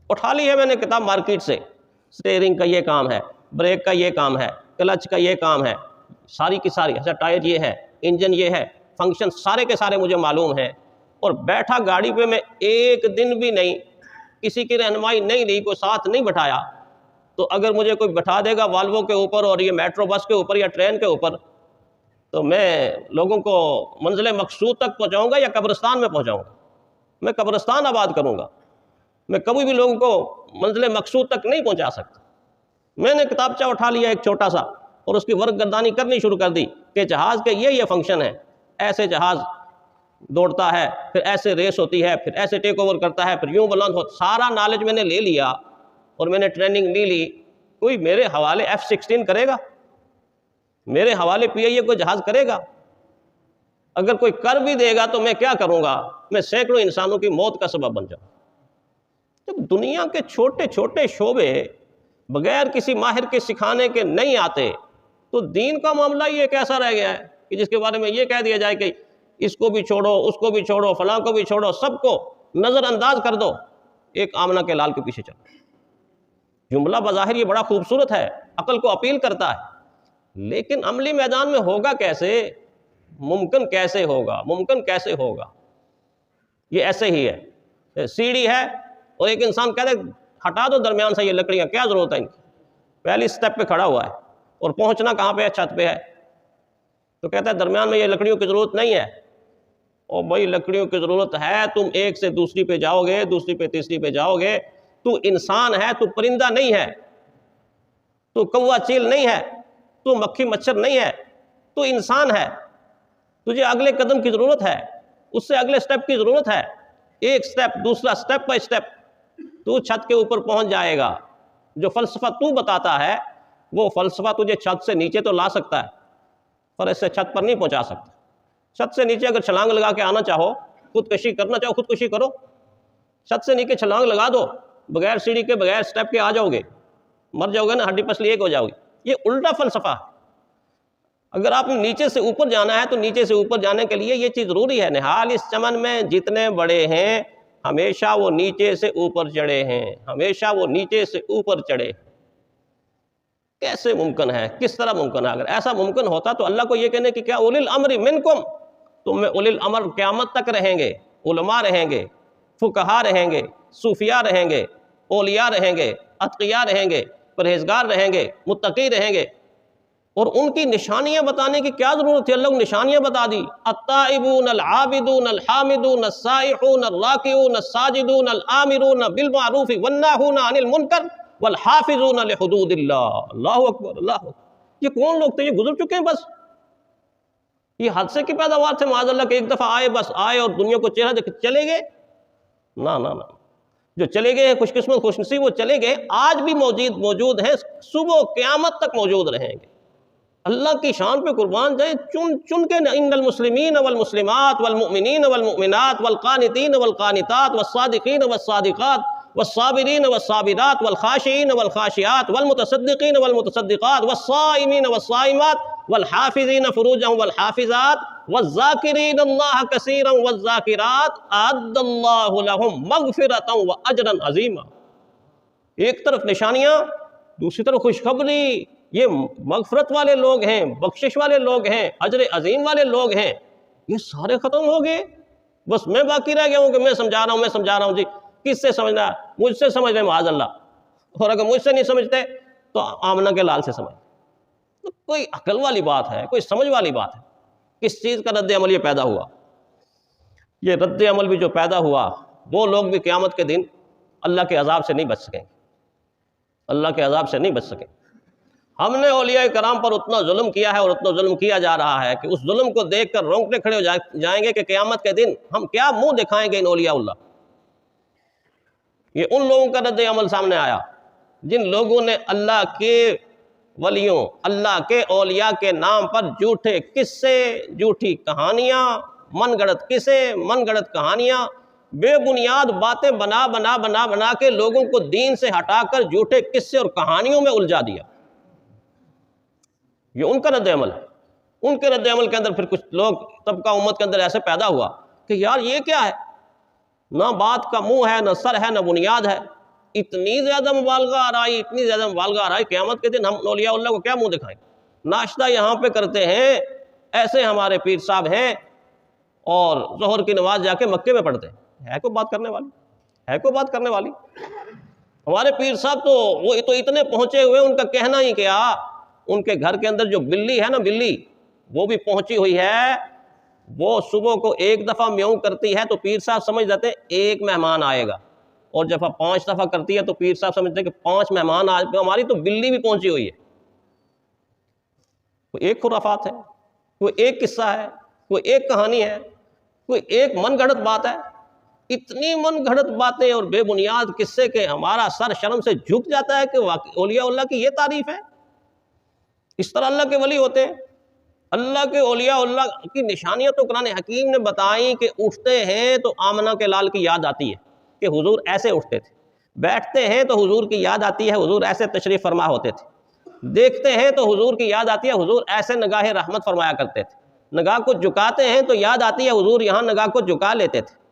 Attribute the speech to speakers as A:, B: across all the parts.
A: اٹھا لی ہے میں نے کتاب مارکیٹ سے، اسٹیئرنگ کا یہ کام ہے، بریک کا یہ کام ہے، کلچ کا یہ کام ہے، ساری کی ساری، اچھا ٹائر یہ ہے، انجن یہ ہے، فنکشن سارے کے سارے مجھے معلوم ہیں، اور بیٹھا گاڑی پہ میں ایک دن بھی نہیں، کسی کی رہنمائی نہیں لی، کوئی ساتھ نہیں بٹھایا، تو اگر مجھے کوئی بٹھا دے گا والوو کے اوپر اور یہ میٹرو بس کے اوپر یا ٹرین کے اوپر، تو میں لوگوں کو منزل مقصود تک پہنچاؤں گا یا قبرستان میں پہنچاؤں گا؟ میں قبرستان آباد کروں گا، میں کبھی بھی لوگوں کو منزل مقصود تک نہیں پہنچا سکتا۔ میں نے کتابچہ اٹھا لیا ایک چھوٹا سا اور اس کی ورق گردانی کرنی شروع کر دی کہ جہاز کے یہ فنکشن ہے، ایسے جہاز دوڑتا ہے، پھر ایسے ریس ہوتی ہے، پھر ایسے ٹیک اوور کرتا ہے، پھر یوں بلند ہوتا، سارا نالج میں نے لے لیا اور میں نے ٹریننگ لی لی۔ کوئی میرے حوالے F-16 کرے گا؟ میرے حوالے PIA کوئی جہاز کرے گا؟ اگر کوئی کر بھی دے گا تو میں کیا کروں گا؟ میں سینکڑوں انسانوں کی موت کا سبب بن جاؤں۔ جب دنیا کے چھوٹے چھوٹے شعبے بغیر کسی ماہر کے سکھانے کے نہیں آتے تو دین کا معاملہ یہ کیسا رہ گیا ہے کہ جس کے بارے میں یہ کہہ دیا جائے کہ اس کو بھی چھوڑو، اس کو بھی چھوڑو، فلاں کو بھی چھوڑو، سب کو نظر انداز کر دو، ایک آمنہ کے لال کے پیچھے چلو۔ جملہ بظاہر یہ بڑا خوبصورت ہے، عقل کو اپیل کرتا ہے، لیکن عملی میدان میں ہوگا کیسے؟ ممکن کیسے ہوگا؟ ممکن کیسے ہوگا؟ یہ ایسے ہی ہے، سیڑھی ہے اور ایک انسان کہہ دے ہٹا دو درمیان سے یہ لکڑیاں، کیا ضرورت ہے ان کی؟ پہلی سٹیپ پہ کھڑا ہوا ہے اور پہنچنا کہاں پہ ہے؟ چھت پہ ہے، تو کہتا ہے درمیان میں یہ لکڑیوں کی ضرورت نہیں ہے۔ اور بھائی لکڑیوں کی ضرورت ہے، تم ایک سے دوسری پہ جاؤ گے، دوسری پہ تیسری پہ جاؤ گے، تو انسان ہے، تو پرندہ نہیں ہے، تو کوا چیل نہیں ہے، تو مکھی مچھر نہیں ہے، تو انسان ہے۔ تجھے اگلے قدم کی ضرورت ہے، اس سے اگلے سٹیپ کی ضرورت ہے، ایک سٹیپ، دوسرا سٹیپ بائی سٹیپ تو چھت کے اوپر پہنچ جائے گا۔ جو فلسفہ تو بتاتا ہے وہ فلسفہ تجھے چھت سے نیچے تو لا سکتا ہے پر اس سے چھت پر نہیں پہنچا سکتا۔ چھت سے نیچے اگر چھلانگ لگا کے آنا چاہو، خودکشی کرنا چاہو، خودکشی کرو، چھت سے نیچے چھلانگ لگا دو، بغیر سیڑھی کے بغیر سٹیپ کے آ جاؤ گے، مر جاؤ گے نا، ہڈی پسلی ایک ہو جاؤ گی۔ یہ الٹا فلسفہ ہے۔ اگر آپ نے نیچے سے اوپر جانا ہے تو نیچے سے اوپر جانے کے لیے یہ چیز ضروری ہے، نہال اس چمن میں جتنے بڑے ہیں ہمیشہ وہ نیچے سے اوپر چڑھے ہیں، ہمیشہ وہ نیچے سے اوپر چڑھے۔ کیسے ممکن ہے؟ کس طرح ممکن ہے؟ اگر ایسا ممکن ہوتا تو اللہ کو یہ کہنے کہ کیا اولی الامر منکم، تم میں اولی الامر قیامت تک رہیں گے، علماء رہیں گے، فقہاء رہیں گے، صوفیاء رہیں گے، اولیاء رہیں گے، اتقیاء رہیں گے، پرہیزگار رہیں گے، متقی رہیں گے، اور ان کی نشانیاں بتانے کی کیا ضرورت ہے؟ اللہ نے نشانیاں بتا دی، التائبون العابدون الحامدون السائحون الراکعون الساجدون الآمرون بالمعروف والناہون عن المنکر والحافظون لحدود اللہ۔ اللہ اکبر، اللہ اکبر۔ یہ کون لوگ تھے؟ یہ گزر چکے ہیں بس، یہ حادثے کی پیداوار تھے معاذ اللہ کہ ایک دفعہ آئے، بس آئے اور دنیا کو چہرہ دیکھ چلے گئے؟ نہ نہ نہ، جو چلے گئے ہیں خوش قسمت خوش نصیب وہ چلے گئے، آج بھی موجود ہیں، صبح قیامت تک موجود رہیں گے۔ اللہ کی شان پہ قربان جائیں، چن کے ان المسلمین والمسلمات والمؤمنین والمؤمنات والقانتین والقانتات والصادقین والصادقات والصابرین والصابرات والخاشعین والخاشعات والمتصدقین والمتصدقات والصائمین والصائمات والحافظین فروجهم والحافظات والذاکرین اللہ کثیرا والذاکرات اعد اللہ لهم مغفرۃ واجرا عظیما۔ ایک طرف نشانیاں، دوسری طرف خوشخبری، یہ مغفرت والے لوگ ہیں، بخشش والے لوگ ہیں، اجر عظیم والے لوگ ہیں، یہ سارے ختم ہو گئے، بس میں باقی رہ گیا ہوں کہ میں سمجھا رہا ہوں جی، کس سے سمجھنا؟ مجھ سے سمجھ رہے معاذ اللہ، اور اگر مجھ سے نہیں سمجھتے تو آمنہ کے لال سے سمجھ۔ تو کوئی عقل والی بات ہے، کوئی سمجھ والی بات ہے۔ کس چیز کا رد عمل یہ پیدا ہوا؟ یہ رد عمل بھی جو پیدا ہوا، وہ لوگ بھی قیامت کے دن اللہ کے عذاب سے نہیں بچ سکیں، اللہ کے عذاب سے نہیں بچ سکیں۔ ہم نے اولیاء کرام پر اتنا ظلم کیا ہے اور اتنا ظلم کیا جا رہا ہے کہ اس ظلم کو دیکھ کر رونگٹے کھڑے ہو جائیں گے کہ قیامت کے دن ہم کیا منہ دکھائیں گے ان اولیاء اللہ۔ یہ ان لوگوں کا رد عمل سامنے آیا جن لوگوں نے اللہ کے ولیوں، اللہ کے اولیاء کے نام پر جھوٹے قصے، جھوٹی کہانیاں، من گڑت قصے، من گڑت کہانیاں، بے بنیاد باتیں بنا کے لوگوں کو دین سے ہٹا کر جھوٹے قصے اور کہانیوں میں الجھا دیا۔ یہ ان کا رد عمل ہے۔ ان کے رد عمل کے اندر پھر کچھ لوگ طبقہ امت کے اندر ایسے پیدا ہوا کہ یار یہ کیا ہے؟ نہ بات کا منہ ہے، نہ سر ہے، نہ بنیاد ہے، اتنی زیادہ مبالغہ آ رہا ہے، اتنی زیادہ مبالغہ آ رہا ہے، قیامت کے دن ہم اولیاء اللہ کو کیا منہ دکھائیں؟ ناشتہ یہاں پہ کرتے ہیں، ایسے ہمارے پیر صاحب ہیں، اور ظہر کی نماز جا کے مکے میں پڑھتے ہیں۔ ہے کوئی بات کرنے والی؟ ہے کوئی بات کرنے والی؟ ہمارے پیر صاحب تو وہ تو اتنے پہنچے ہوئے، ان کا کہنا ہی کیا، ان کے گھر کے اندر جو بلی ہے نا، بلی وہ بھی پہنچی ہوئی ہے، وہ صبح کو ایک دفعہ میوں کرتی ہے تو پیر صاحب سمجھ جاتے ہیں ایک مہمان آئے گا، اور جب 5 دفعہ کرتی ہے تو پیر صاحب سمجھتے ہیں کہ 5 مہمان آئے گا، ہماری تو بلی بھی پہنچی ہوئی ہے۔ کوئی ایک خرافات ہے، کوئی ایک قصہ ہے، کوئی ایک کہانی ہے، کوئی ایک من گھڑت بات ہے۔ اتنی من گھڑت باتیں اور بے بنیاد قصے کہ ہمارا سر شرم سے جھک جاتا ہے کہ اولیاء اللہ کی یہ تعریف ہے؟ اس طرح اللہ کے ولی ہوتے ہیں؟ اللہ کے اولیاء اللہ کی نشانیاں تو قرآن حکیم نے بتائیں کہ اٹھتے ہیں تو آمنہ کے لال کی یاد آتی ہے کہ حضور ایسے اٹھتے تھے، بیٹھتے ہیں تو حضور کی یاد آتی ہے حضور ایسے تشریف فرما ہوتے تھے، دیکھتے ہیں تو حضور کی یاد آتی ہے حضور ایسے نگاہ رحمت فرمایا کرتے تھے، نگاہ کو جھکاتے ہیں تو یاد آتی ہے حضور یہاں نگاہ کو جھکا لیتے تھے،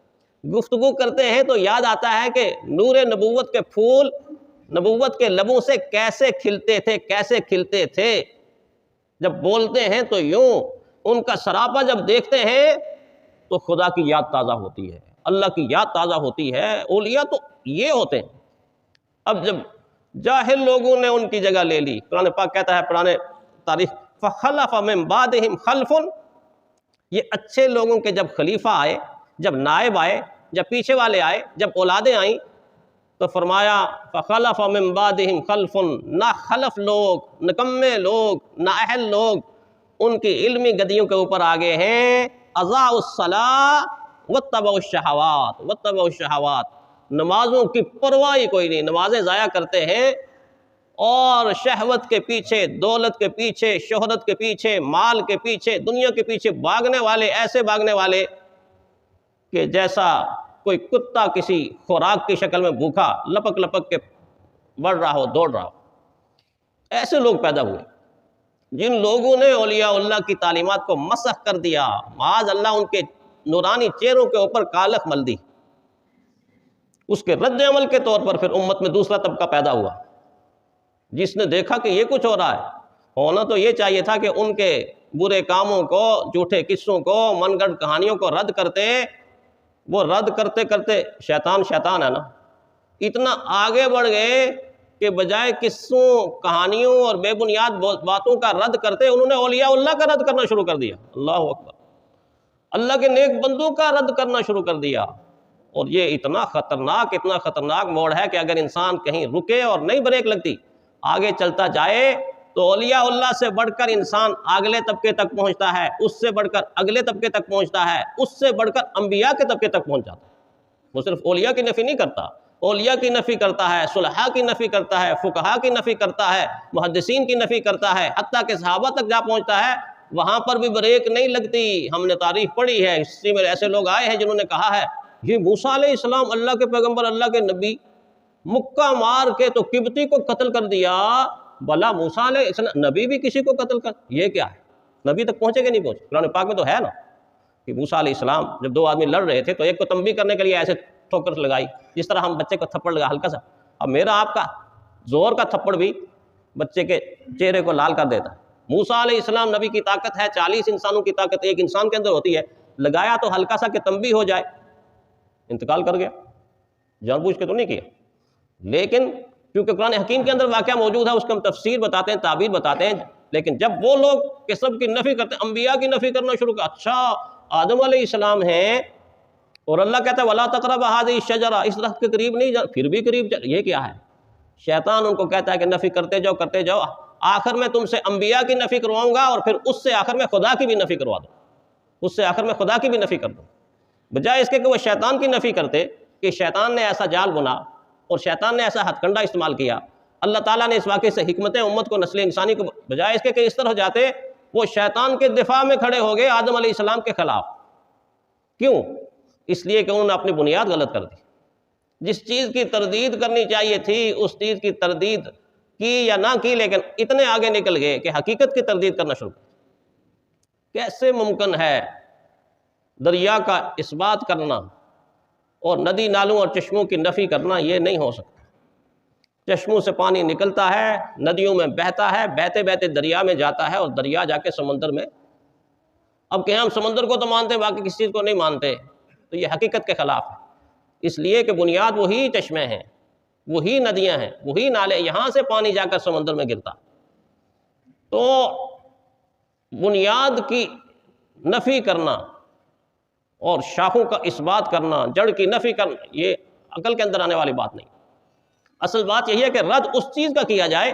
A: گفتگو کرتے ہیں تو یاد آتا ہے کہ نور نبوت کے پھول نبوت کے لبوں سے کیسے کھلتے تھے، کیسے کھلتے تھے، جب بولتے ہیں تو یوں، ان کا سراپا جب دیکھتے ہیں تو خدا کی یاد تازہ ہوتی ہے، اللہ کی یاد تازہ ہوتی ہے۔ اولیاء تو یہ ہوتے ہیں۔ اب جب جاہل لوگوں نے ان کی جگہ لے لی، قرآن پاک کہتا ہے پرانے تاریخ فخلف من بعدہم خلف، یہ اچھے لوگوں کے جب خلیفہ آئے، جب نائب آئے، جب پیچھے والے آئے، جب اولادیں آئیں تو فرمایا فخلف من بعدہم خلف، نہ خلف لوگ، نکمے لوگ، نااہل لوگ ان کی علمی گدیوں کے اوپر آگے ہیں، اضاعوا الصلاۃ واتبعوا الشہوات، نمازوں کی پرواہ کوئی نہیں، نمازیں ضائع کرتے ہیں اور شہوت کے پیچھے، دولت کے پیچھے، شہرت کے پیچھے، مال کے پیچھے، دنیا کے پیچھے بھاگنے والے، ایسے بھاگنے والے کہ جیسا کوئی کتا کسی خوراک کی شکل میں بھوکا لپک لپک کے بڑھ رہا ہو، دوڑ رہا ہو۔ ایسے لوگ پیدا ہوئے جن لوگوں نے اولیاء اللہ کی تعلیمات کو مسخ کر دیا، معاذ اللہ ان کے نورانی چہروں کے اوپر کالخ مل دی۔ اس کے رد عمل کے طور پر پھر امت میں دوسرا طبقہ پیدا ہوا جس نے دیکھا کہ یہ کچھ ہو رہا ہے۔ ہونا تو یہ چاہیے تھا کہ ان کے برے کاموں کو، جھوٹے قصوں کو، من گھڑت کہانیوں کو رد کرتے، وہ رد کرتے کرتے شیطان ہے نا، اتنا آگے بڑھ گئے کہ بجائے قصوں، کہانیوں اور بے بنیاد باتوں کا رد کرتے، انہوں نے اولیاء اللہ کا رد کرنا شروع کر دیا۔ اللہ اکبر، اللہ کے نیک بندوں کا رد کرنا شروع کر دیا۔ اور یہ اتنا خطرناک موڑ ہے کہ اگر انسان کہیں رکے اور نہیں بریک لگتی، آگے چلتا جائے تو اولیاء اللہ سے بڑھ کر انسان اگلے طبقے تک پہنچتا ہے، اس سے بڑھ کر اگلے طبقے تک پہنچتا ہے، اس سے بڑھ کر انبیاء کے طبقے تک پہنچ جاتا ہے۔ وہ صرف اولیاء کی نفی نہیں کرتا، اولیاء کی نفی کرتا ہے، صلحاء کی نفی کرتا ہے، فقہاء کی نفی کرتا ہے، محدثین کی نفی کرتا ہے، حتیٰ کہ صحابہ تک جا پہنچتا ہے، وہاں پر بھی بریک نہیں لگتی۔ ہم نے تاریخ پڑھی ہے، ہسٹری میں ایسے لوگ آئے ہیں جنہوں نے کہا ہے یہ موسیٰ علیہ السلام اللہ کے پیغمبر، اللہ کے نبی، مکہ مار کے تو قبطی کو قتل کر دیا، بھلا موسیٰ علیہ السلام نبی بھی کسی کو قتل کر، یہ کیا ہے؟ نبی تک پہنچے کہ نہیں پہنچے؟ قرآن پاک میں تو ہے نا کہ موسیٰ علیہ السلام جب 2 آدمی لڑ رہے تھے تو ایک کو تنبیہ کرنے کے لیے ایسے ٹھوکر لگائی، جس طرح ہم بچے کو تھپڑ لگا ہلکا سا، اب میرا آپ کا زور کا تھپڑ بھی بچے کے چہرے کو لال کر دیتا ہے۔ موسیٰ علیہ السلام نبی کی طاقت ہے، 40 انسانوں کی طاقت ایک انسان کے اندر ہوتی ہے، لگایا تو ہلکا سا کہ تنبیہ ہو جائے، انتقال کر گیا، جان بوجھ کے تو نہیں کیا۔ لیکن کیونکہ قرآن حکیم کے اندر واقعہ موجود ہے، اس کو ہم تفسیر بتاتے ہیں، تعبیر بتاتے ہیں، لیکن جب وہ لوگ کسب کی نفی کرتے ہیں، انبیاء کی نفی کرنا شروع کر، اچھا آدم علیہ السلام ہیں اور اللہ کہتا ہے وَلَا تَقْرَبَ هَٰذِهِ الشَّجَرَةَ، اس درخت کے قریب نہیں جا، پھر بھی قریب جا، یہ کیا ہے؟ شیطان ان کو کہتا ہے کہ نفی کرتے جاؤ، آخر میں تم سے انبیاء کی نفی کرواؤں گا اور پھر اس سے آخر میں خدا کی بھی نفی کروا دوں، اس سے آخر میں خدا کی بھی نفی کر دوں۔ بجائے اس کے کہ وہ شیطان کی نفی کرتے کہ شیطان نے ایسا جال بنا اور شیطان نے ایسا ہتھ کنڈا استعمال کیا، اللہ تعالیٰ نے اس واقعے سے حکمت امت کو، نسل انسانی کو، بجائے اس کے کہ اس طرح ہو جاتے، وہ شیطان کے دفاع میں کھڑے ہو گئے آدم علیہ السلام کے خلاف۔ کیوں؟ اس لیے کہ انہوں نے اپنی بنیاد غلط کر دی۔ جس چیز کی تردید کرنی چاہیے تھی اس چیز کی تردید کی یا نہ کی، لیکن اتنے آگے نکل گئے کہ حقیقت کی تردید کرنا شروع کر۔ کیسے ممکن ہے دریا کا اثبات کرنا اور ندی نالوں اور چشموں کی نفی کرنا؟ یہ نہیں ہو سکتا۔ چشموں سے پانی نکلتا ہے، ندیوں میں بہتا ہے، بہتے بہتے دریا میں جاتا ہے، اور دریا جا کے سمندر میں۔ اب کہ ہم سمندر کو تو مانتے ہیں، باقی کسی چیز کو نہیں مانتے، تو یہ حقیقت کے خلاف ہے۔ اس لیے کہ بنیاد وہی چشمے ہیں، وہی ندیاں ہیں، وہی نالے، یہاں سے پانی جا کر سمندر میں گرتا۔ تو بنیاد کی نفی کرنا اور شاخوں کا اس بات کرنا، جڑ کی نفی کرنا، یہ عقل کے اندر آنے والی بات نہیں۔ اصل بات یہی ہے کہ رد اس چیز کا کیا جائے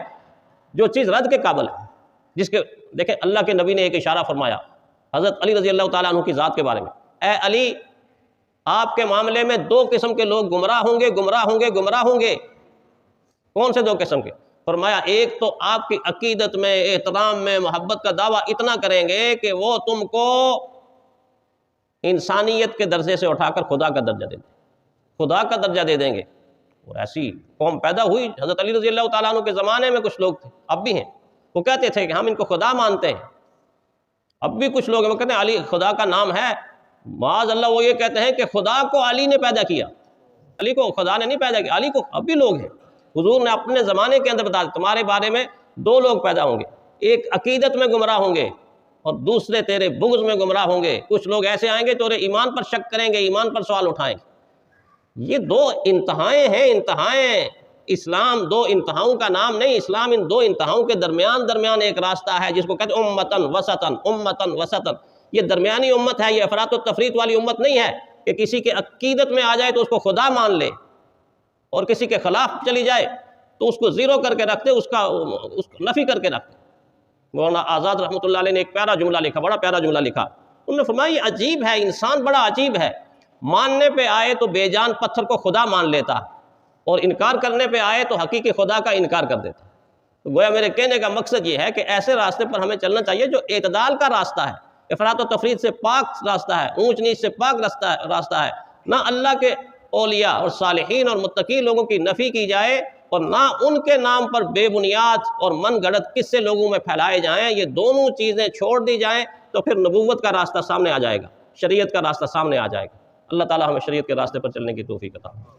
A: جو چیز رد کے قابل ہے، جس کے دیکھیں اللہ کے نبی نے ایک اشارہ فرمایا حضرت علی رضی اللہ تعالیٰ عنہ کی ذات کے بارے میں، اے علی، آپ کے معاملے میں دو قسم کے لوگ گمراہ ہوں گے، گمراہ ہوں گے، گمراہ ہوں گے۔ کون سے دو قسم کے؟ فرمایا ایک تو آپ کی عقیدت میں، احترام میں، محبت کا دعویٰ اتنا کریں گے کہ وہ تم کو انسانیت کے درجے سے اٹھا کر خدا کا درجہ دے دیں، خدا کا درجہ دے دیں گے۔ اور ایسی قوم پیدا ہوئی حضرت علی رضی اللہ تعالیٰ عنہ کے زمانے میں، کچھ لوگ تھے، اب بھی ہیں، وہ کہتے تھے کہ ہم ان کو خدا مانتے ہیں۔ اب بھی کچھ لوگ ہیں وہ کہتے ہیں علی خدا کا نام ہے، معاذ اللہ وہ یہ کہتے ہیں کہ خدا کو علی نے پیدا کیا، علی کو خدا نے نہیں پیدا کیا، علی کو۔ اب بھی لوگ ہیں، حضور نے اپنے زمانے کے اندر بتا دیا تمہارے بارے میں دو لوگ پیدا ہوں گے، ایک عقیدت میں گمراہ ہوں گے اور دوسرے تیرے بغض میں گمراہ ہوں گے۔ کچھ لوگ ایسے آئیں گے تیرے ایمان پر شک کریں گے، ایمان پر سوال اٹھائیں گے۔ یہ دو انتہائیں ہیں، انتہائیں۔ اسلام دو انتہاؤں کا نام نہیں، اسلام ان دو انتہاؤں کے درمیان ایک راستہ ہے جس کو کہتے ہیں امتن وسطن، امتن وسطن۔ یہ درمیانی امت ہے، یہ افراط و تفریط والی امت نہیں ہے کہ کسی کے عقیدت میں آ جائے تو اس کو خدا مان لے اور کسی کے خلاف چلی جائے تو اس کو زیرو کر کے رکھ دے، اس کا نفی کر کے رکھ دے۔ مولانا آزاد رحمۃ اللہ علیہ نے ایک پیارا جملہ لکھا، بڑا پیارا جملہ لکھا، انہوں نے فرمایا یہ عجیب ہے، انسان بڑا عجیب ہے، ماننے پہ آئے تو بے جان پتھر کو خدا مان لیتا اور انکار کرنے پہ آئے تو حقیقی خدا کا انکار کر دیتا۔ تو گویا میرے کہنے کا مقصد یہ ہے کہ ایسے راستے پر ہمیں چلنا چاہیے جو اعتدال کا راستہ ہے، افراط و تفریط سے پاک راستہ ہے، اونچ نیچ سے پاک راستہ ہے۔ نہ اللہ کے اولیاء اور صالحین اور متقی لوگوں کی نفی کی جائے اور نہ ان کے نام پر بے بنیاد اور من گھڑت قصے لوگوں میں پھیلائے جائیں۔ یہ دونوں چیزیں چھوڑ دی جائیں تو پھر نبوت کا راستہ سامنے آ جائے گا، شریعت کا راستہ سامنے آ جائے گا۔ اللہ تعالی ہمیں شریعت کے راستے پر چلنے کی توفیق عطا فرمائے۔